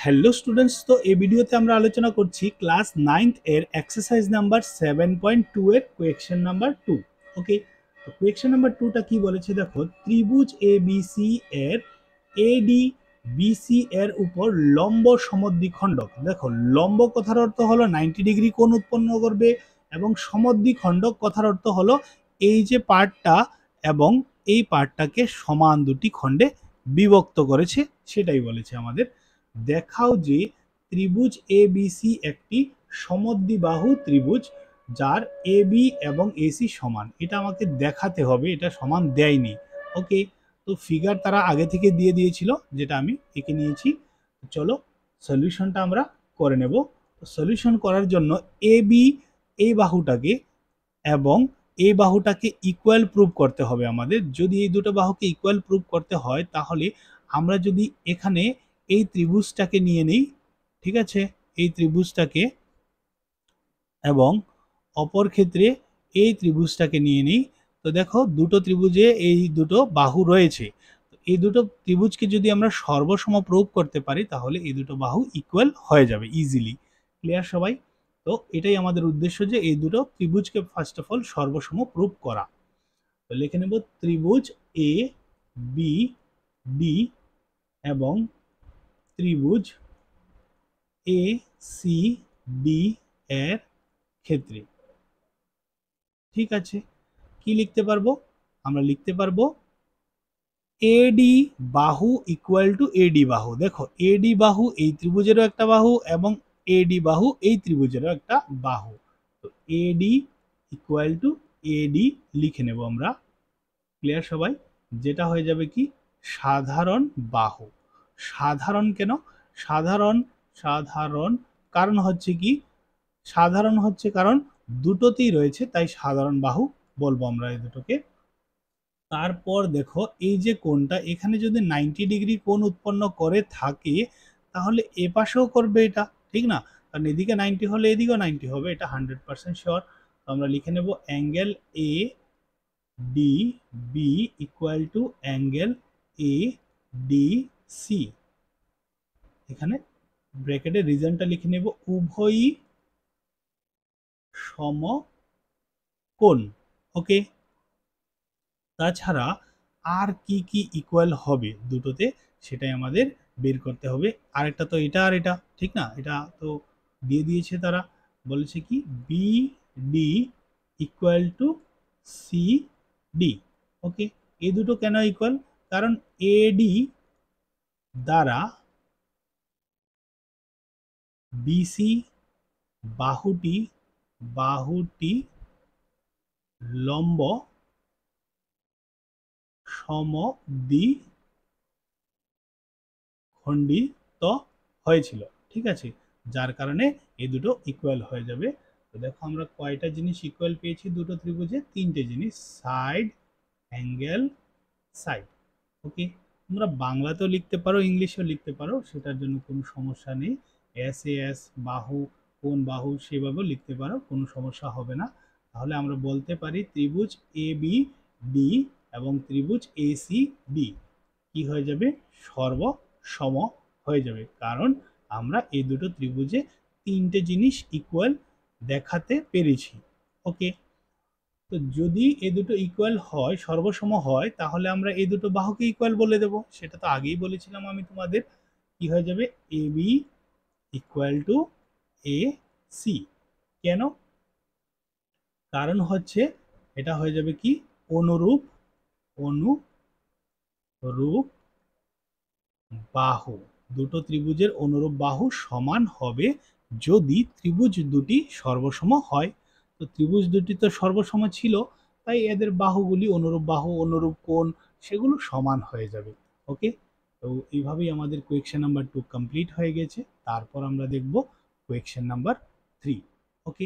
Hello students, তো এই ভিডিওতে আমরা আলোচনা করছি ক্লাস 9th এর এক্সারসাইজ নাম্বার 7.2 এর কোয়েকশন নাম্বার 2। ওকে, তো কোয়েকশন নাম্বার 2টা কি বলেছে দেখো, ত্রিভুজ এবিসি এর এডি বিসি এর উপর লম্ব সমদ্বিখণ্ডক। দেখো, লম্ব কথার অর্থ হলো 90 ডিগ্রি কোণ উৎপন্ন করবে, এবং সমদ্বিখণ্ডক কথার অর্থ হলো এই যে পার্টটা এবং এই পার্টটাকে সমান দুটি খণ্ডে বিভক্ত করেছে, সেটাই বলেছে আমাদের। দেখাও যে ত্রিভুজ এবিসি একটি সমদ্বিবাহু ত্রিভুজ যার এবি এবং এসি সমান। এটা আমাকে দেখাতে হবে, এটা সমান দেয়নি। ওকে, তো ফিগার তারা আগে থেকে দিয়ে দিয়েছিল, যেটা আমি এঁকে নিয়েছি। চলো সলিউশনটা আমরা করে নেব। সলিউশন করার জন্য এবি এই বাহুটাকে এবং এই বাহুটাকে ইকুয়াল প্রুভ করতে হবে আমাদের। যদি এই দুটো বাহুকে ইকুয়াল প্রুভ করতে হয়, তাহলে আমরা যদি এখানে এই ত্রিভুজটাকে নিয়ে নেই, ঠিক আছে, এই ত্রিভুজটাকে, এবং অপর ক্ষেত্রে এই ত্রিভুজটাকে নিয়ে নিই, তো দেখো দুটো ত্রিভুজে এই দুটো বাহু রয়েছে। এই দুটো ত্রিভুজকে যদি আমরা সর্বসম প্রুভ করতে পারি, তাহলে এই দুটো বাহু ইকুয়াল হয়ে যাবে ইজিলি। ক্লিয়ার সবাই? তো এটাই আমাদের উদ্দেশ্য, যে এই দুটো ত্রিভুজকে ফার্স্ট অফ অল সর্বসম প্রুভ করা। তো লিখে নেব ত্রিভুজ এ বি ডি এবং ত্রিভুজ এ সি ডি এর ক্ষেত্রে। ঠিক আছে, কি লিখতে পারবো? আমরা লিখতে পারবো এডি বাহু ইকুয়াল টু এডি বাহু। দেখো, এডি বাহু এই ত্রিভুজেরও একটা বাহু এবং এডি বাহু এই ত্রিভুজেরও একটা বাহু। তো এডি ইকুয়াল টু এডি লিখে নেব আমরা। ক্লিয়ার সবাই? যেটা হয়ে যাবে কি সাধারণ বাহু। সাধারণ কেন? সাধারণ সাধারণ কারণ হচ্ছে কি, সাধারণ হচ্ছে কারণ দুটোতেই রয়েছে, তাই সাধারণ বাহু বলবো আমরা এই দুটোকে। তারপর দেখো, এই যে কোণটা এখানে যদি 90 ডিগ্রি কোণ উৎপন্ন করে থাকে, তাহলে এ পাশেও করবে এটা, ঠিক না? কারণ এদিকে 90 হলে এদিকেও 90 হবে, এটা 100% শিওর। তো আমরা লিখে নেব angle A D B equal to angle A D C. এখানে ব্র্যাকেটের রিজনটা লিখে নেব উভয়ই সমকোণ। ওকে, তাছাড়া আর কি কি ইকুয়াল হবে দুটোতে, সেটাই আমাদের বের করতে হবে। আরেকটা তো এটা আর এটা, ঠিক না? এটা তো দিয়ে দিয়েছে তারা, বলেছে কি B D equal to C D. Okay, এই দুটো কেন ইকুয়াল? কারণ এডি দ্বারা বিসি বাহুটি বাহুটি লম্ব সমদ্বিখণ্ডিত হয়েছিল, ঠিক আছে, যার কারণে এই দুটো ইকুয়াল হয়ে যাবে। তো দেখো, আমরা কয়টা জিনিস ইকুয়াল পেয়েছি দুটো ত্রিভুজে? তিনটে জিনিস, সাইড, অ্যাঙ্গেল, সাইড। ওকে, তোমরা বাংলাতেও লিখতে পারো, ইংলিশেও লিখতে পারো, সেটার জন্য কোনো সমস্যা নেই। এস এ এস বাহু, কোন বাহু, সেভাবেও লিখতে পারো, কোনো সমস্যা হবে না। তাহলে আমরা বলতে পারি ত্রিভুজ এ বি ডি এবং ত্রিভুজ এ সি ডি কি হয়ে যাবে? সর্বসম হয়ে যাবে, কারণ আমরা এই দুটো ত্রিভুজে তিনটে জিনিস ইকুয়াল দেখাতে পেরেছি। ওকে, তো যদি এই দুটো ইকুয়াল হয়, সর্বসম হয়, তাহলে আমরা এই দুটো বাহুকে ইকুয়াল বলে দেব। সেটা তো আগেই বলেছিলাম আমি তোমাদের। কি হয়ে যাবে? A B equal to A C. কেন? কারণ হচ্ছে এটা হয়ে যাবে কি অনুরূপ অনুরূপ বাহু। দুটো ত্রিভুজের অনুরূপ বাহু সমান হবে যদি ত্রিভুজ দুটি সর্বসম হয়। তো ত্রিভুজ দুটি তো সর্বসম ছিল, তাই এদের বাহুগুলি অনুরূপ বাহু, অনুরূপ কোণ, সেগুলো সমান হয়ে যাবে। ওকে, তো এইভাবেই আমাদের কোয়েকশন নাম্বার 2 কমপ্লিট হয়ে গেছে। তারপর আমরা দেখব কোয়েকশন নাম্বার 3। ওকে।